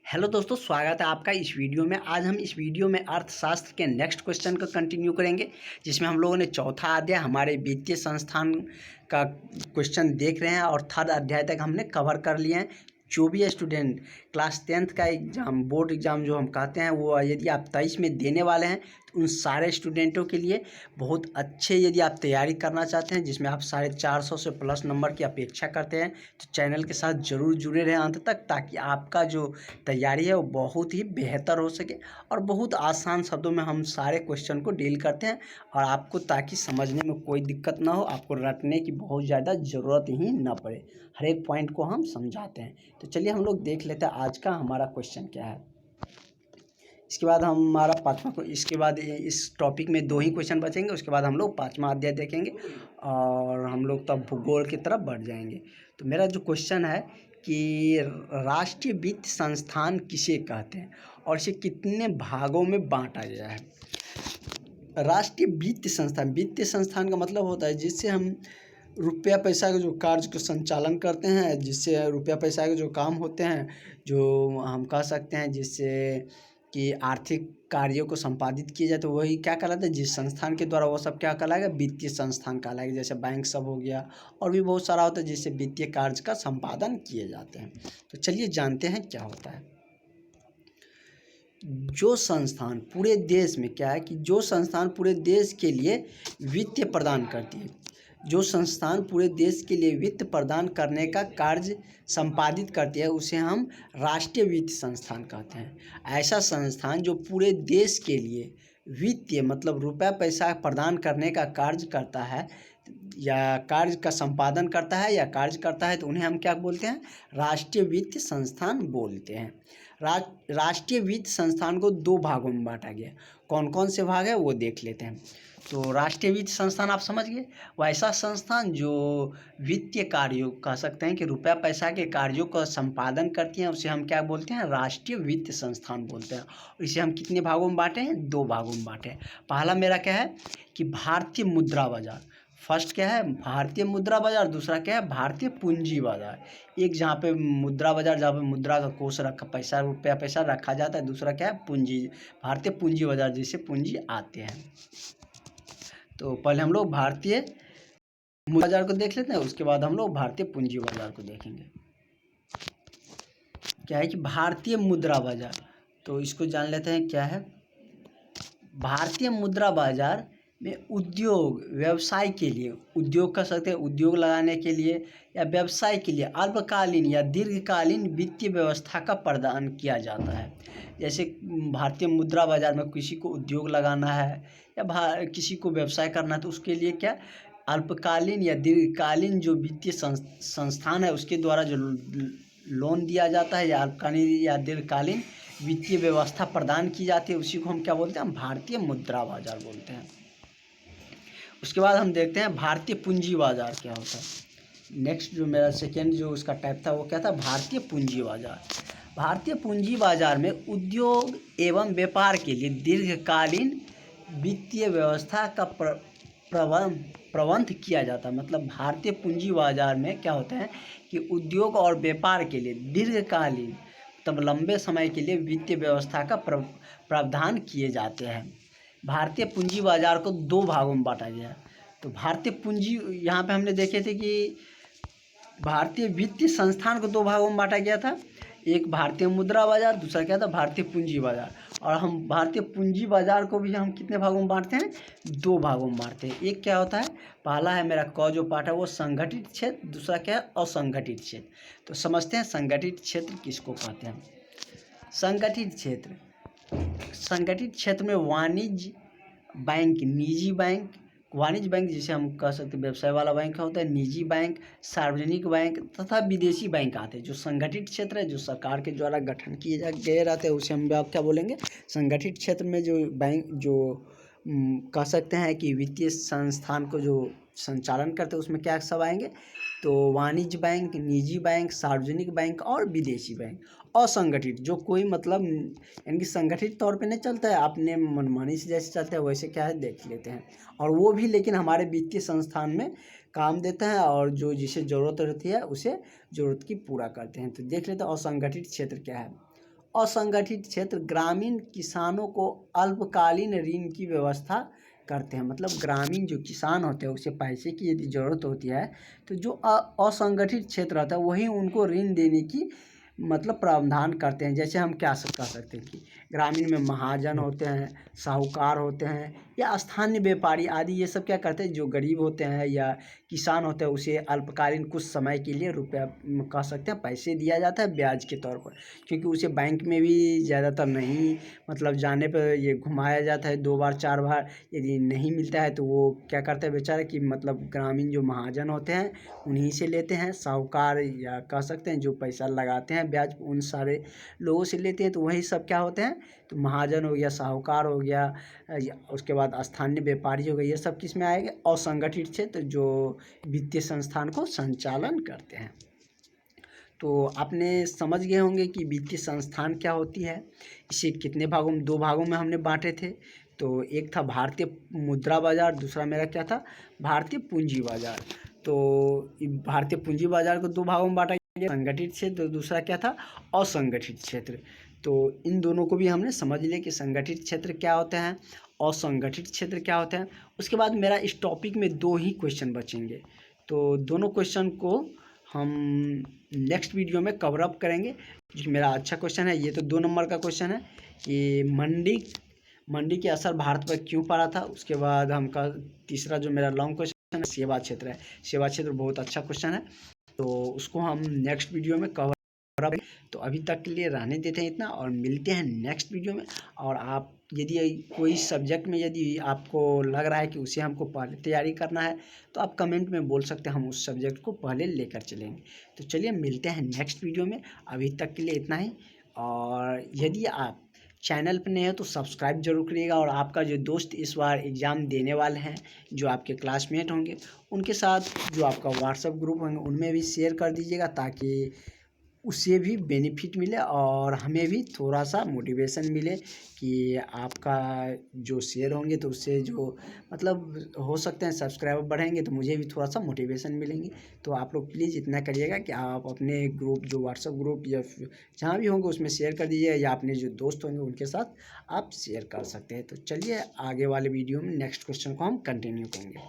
Hello दोस्तों, स्वागत है आपका इस वीडियो में। आज हम इस वीडियो में अर्थशास्त्र के नेक्स्ट क्वेश्चन को कंटिन्यू करेंगे, जिसमें हम लोगों ने चौथा अध्याय हमारे वित्तीय संस्थान का क्वेश्चन देख रहे हैं और थर्ड अध्याय तक हमने कवर कर लिए हैं। जो भी स्टूडेंट क्लास 10th का एग्ज़ाम, बोर्ड एग्ज़ाम जो हम कहते हैं, वो यदि आप 23 में देने वाले हैं तो उन सारे स्टूडेंटों के लिए बहुत अच्छे, यदि आप तैयारी करना चाहते हैं जिसमें आप 450 से प्लस नंबर की अपेक्षा करते हैं, तो चैनल के साथ ज़रूर जुड़े रहें अंत तक, ताकि आपका जो तैयारी है वो बहुत ही बेहतर हो सके। और बहुत आसान शब्दों में हम सारे क्वेश्चन को डील करते हैं और आपको, ताकि समझने में कोई दिक्कत ना हो, आपको रटने की बहुत ज़्यादा ज़रूरत ही ना पड़े, हर एक पॉइंट को हम समझाते हैं। तो चलिए हम लोग देख लेते हैं आज का हमारा क्वेश्चन क्या है। इसके बाद हमारा पाँचवा को, इसके बाद इस टॉपिक में 2 ही क्वेश्चन बचेंगे। उसके बाद हम लोग 5वां अध्याय देखेंगे और हम लोग तब भूगोल की तरफ बढ़ जाएंगे। तो मेरा जो क्वेश्चन है कि राष्ट्रीय वित्त संस्थान किसे कहते हैं और इसे कितने भागों में बांटा गया है। राष्ट्रीय वित्त संस्थान, वित्तीय संस्थान का मतलब होता है जिससे हम रुपया पैसा का जो कार्य को संचालन करते हैं, जिससे रुपया पैसा के जो काम होते हैं, जो हम कह सकते हैं जिससे कि आर्थिक कार्यों को संपादित किया जाए, तो वही क्या कहलाता है, जिस संस्थान के द्वारा वो सब क्या कहलाएगा, वित्तीय संस्थान कहलाएगा। जैसे बैंक सब हो गया और भी बहुत सारा होता है जिससे वित्तीय कार्य का संपादन किए जाते हैं। तो चलिए जानते हैं क्या होता है। जो संस्थान पूरे देश में, क्या है कि जो संस्थान पूरे देश के लिए वित्त प्रदान करती है, जो संस्थान पूरे देश के लिए वित्त प्रदान करने का कार्य संपादित करती है, उसे हम राष्ट्रीय वित्त संस्थान कहते हैं। ऐसा संस्थान जो पूरे देश के लिए वित्तीय मतलब रुपया पैसा प्रदान करने का कार्य करता है या कार्य का संपादन करता है या कार्य करता है, तो उन्हें हम क्या बोलते हैं, राष्ट्रीय वित्त संस्थान बोलते हैं। राष्ट्रीय वित्त संस्थान को 2 भागों में बांटा गया। कौन कौन से भाग है वो देख लेते हैं। तो राष्ट्रीय वित्त संस्थान आप समझ गए, वैसा संस्थान जो वित्तीय कार्यों, कह सकते हैं कि रुपया पैसा के कार्यों का संपादन करती हैं, उसे हम क्या बोलते हैं, राष्ट्रीय वित्त संस्थान बोलते हैं। और इसे हम कितने भागों में बांटे हैं, 2 भागों में बांटे हैं। पहला मेरा क्या है कि भारतीय मुद्रा बाजार, फर्स्ट क्या है, भारतीय मुद्रा बाजार। दूसरा क्या है, भारतीय पूंजी बाजार। एक जहाँ पे मुद्रा बाजार, जहाँ पे मुद्रा का कोष रखा, पैसा रुपया पैसा रखा जाता है। दूसरा क्या है, पूंजी, भारतीय पूंजी बाजार, जिससे पूंजी आते हैं। तो पहले हम लोग भारतीय मुद्रा बाजार को देख लेते हैं, उसके बाद हम लोग भारतीय पूंजी बाजार को देखेंगे। क्या है कि भारतीय मुद्रा बाजार, तो इसको जान लेते हैं क्या है। भारतीय मुद्रा बाजार में उद्योग व्यवसाय के लिए, उद्योग कर सकते हैं, उद्योग लगाने के लिए या व्यवसाय के लिए अल्पकालीन या दीर्घकालीन वित्तीय व्यवस्था का प्रदान किया जाता है। जैसे भारतीय मुद्रा बाजार में किसी को उद्योग लगाना है या किसी को व्यवसाय करना है, तो उसके लिए क्या, अल्पकालीन या दीर्घकालीन जो वित्तीय संस्थान है उसके द्वारा जो लोन दिया जाता है या अल्पकालीन या दीर्घकालीन वित्तीय व्यवस्था प्रदान की जाती है, उसी को हम क्या बोलते हैं, हम भारतीय मुद्रा बाजार बोलते हैं। उसके बाद हम देखते हैं भारतीय पूंजी बाजार क्या होता है। नेक्स्ट जो मेरा सेकेंड जो उसका टाइप था वो क्या था, भारतीय पूंजी बाजार। भारतीय पूंजी बाजार में उद्योग एवं व्यापार के लिए दीर्घकालीन वित्तीय व्यवस्था का प्रबंध किया जाता है। मतलब भारतीय पूंजी बाजार में क्या होता है कि उद्योग और व्यापार के लिए दीर्घकालीन, तब लंबे समय के लिए वित्तीय व्यवस्था का प्रावधान किए जाते हैं। भारतीय पूंजी बाजार को 2 भागों में बांटा गया। तो भारतीय पूंजी, यहाँ पे हमने देखे थे कि भारतीय वित्तीय संस्थान को 2 भागों में बांटा गया था। एक भारतीय मुद्रा बाजार, दूसरा क्या था, भारतीय पूंजी बाजार। और हम भारतीय पूंजी बाजार को भी हम कितने भागों में बांटते हैं, 2 भागों में बांटते हैं। एक क्या होता है, पहला है मेरा क जो पार्ट है वो संगठित क्षेत्र, दूसरा क्या है, असंगठित क्षेत्र। तो समझते हैं संगठित क्षेत्र किसको कहते हैं। संगठित क्षेत्र, संगठित क्षेत्र में वाणिज्य बैंक, निजी बैंक, वाणिज्य बैंक जिसे हम कह सकते हैं व्यवसाय वाला बैंक होता है, निजी बैंक, सार्वजनिक बैंक तथा विदेशी बैंक आते हैं। जो संगठित क्षेत्र है, जो सरकार के द्वारा गठन किए गए रहते हैं, उसे हम आप क्या बोलेंगे, संगठित क्षेत्र में जो बैंक, जो कह सकते हैं कि वित्तीय संस्थान को जो संचालन करते हैं, उसमें क्या सब आएंगे, तो वाणिज्य बैंक, निजी बैंक, सार्वजनिक बैंक और विदेशी बैंक। असंगठित, जो कोई मतलब यानी कि संगठित तौर पे नहीं चलता है, अपने मनमानी से जैसे चलता है वैसे क्या है देख लेते हैं, और वो भी लेकिन हमारे वित्तीय संस्थान में काम देता है और जो जिसे ज़रूरत रहती है उसे ज़रूरत की पूरा करते हैं। तो देख लेते हैं असंगठित क्षेत्र क्या है। असंगठित क्षेत्र ग्रामीण किसानों को अल्पकालीन ऋण की व्यवस्था करते हैं। मतलब ग्रामीण जो किसान होते हैं उसे पैसे की यदि ज़रूरत होती है तो जो असंगठित क्षेत्र होता है वही उनको ऋण देने की मतलब प्रावधान करते हैं। जैसे हम क्या कर सकते हैं कि ग्रामीण में महाजन होते हैं, साहूकार होते हैं या स्थानीय व्यापारी आदि, ये सब क्या करते हैं, जो गरीब होते हैं या किसान होते हैं उसे अल्पकालीन कुछ समय के लिए रुपया कह सकते हैं पैसे दिया जाता है ब्याज के तौर पर, क्योंकि उसे बैंक में भी ज़्यादातर नहीं मतलब जाने पर ये घुमाया जाता है 2 बार 4 बार। यदि नहीं मिलता है तो वो क्या करता है बेचारा कि मतलब ग्रामीण जो महाजन होते हैं उन्हीं से लेते हैं, साहूकार या कह सकते हैं जो पैसा लगाते हैं ब्याज उन सारे लोगों से लेते हैं। तो वही सब क्या होते हैं, तो महाजन हो गया, साहूकार हो गया, उसके बाद स्थानीय व्यापारी हो गए, ये सब किस में आएंगे, असंगठित क्षेत्र जो वित्तीय संस्थान को संचालन करते हैं। तो आपने समझ गए होंगे कि वित्तीय संस्थान क्या होती है। इसे कितने भागों में, 2 भागों में हमने बांटे थे। तो एक था भारतीय मुद्रा बाजार, दूसरा मेरा क्या था, भारतीय पूंजी बाजार। तो भारतीय पूंजी बाजार को 2 भागों में बांटा गया, संगठित क्षेत्र, दूसरा क्या था, असंगठित क्षेत्र। तो इन दोनों को भी हमने समझ लिया कि संगठित क्षेत्र क्या होते हैं, असंगठित क्षेत्र क्या होते हैं। उसके बाद मेरा इस टॉपिक में 2 ही क्वेश्चन बचेंगे, तो दोनों क्वेश्चन को हम नेक्स्ट वीडियो में कवर अप करेंगे। जो मेरा अच्छा क्वेश्चन है, ये तो 2 नंबर का क्वेश्चन है कि मंडी के असर भारत पर क्यों पड़ा था। उसके बाद हमका तीसरा जो मेरा लॉन्ग क्वेश्चन है, सेवा क्षेत्र है। सेवा क्षेत्र बहुत अच्छा क्वेश्चन है, तो उसको हम नेक्स्ट वीडियो में कवर अप। तो अभी तक के लिए रहने देते हैं इतना, और मिलते हैं नेक्स्ट वीडियो में। और आप यदि कोई सब्जेक्ट में यदि आपको लग रहा है कि उसे हमको पहले तैयारी करना है तो आप कमेंट में बोल सकते हैं, हम उस सब्जेक्ट को पहले लेकर चलेंगे। तो चलिए मिलते हैं नेक्स्ट वीडियो में, अभी तक के लिए इतना ही। और यदि आप चैनल पर नए हो तो सब्सक्राइब जरूर करिएगा, और आपका जो दोस्त इस बार एग्ज़ाम देने वाले हैं, जो आपके क्लासमेट होंगे, उनके साथ जो आपका व्हाट्सएप ग्रुप होंगे उनमें भी शेयर कर दीजिएगा, ताकि उससे भी बेनिफिट मिले और हमें भी थोड़ा सा मोटिवेशन मिले कि आपका जो शेयर होंगे तो उससे जो मतलब हो सकते हैं सब्सक्राइबर बढ़ेंगे, तो मुझे भी थोड़ा सा मोटिवेशन मिलेंगे। तो आप लोग प्लीज़ इतना करिएगा कि आप अपने ग्रुप जो व्हाट्सएप ग्रुप या जहाँ भी होंगे उसमें शेयर कर दीजिएगा, या अपने जो दोस्त होंगे उनके साथ आप शेयर कर सकते हैं। तो चलिए आगे वाले वीडियो में नेक्स्ट क्वेश्चन को हम कंटिन्यू करेंगे।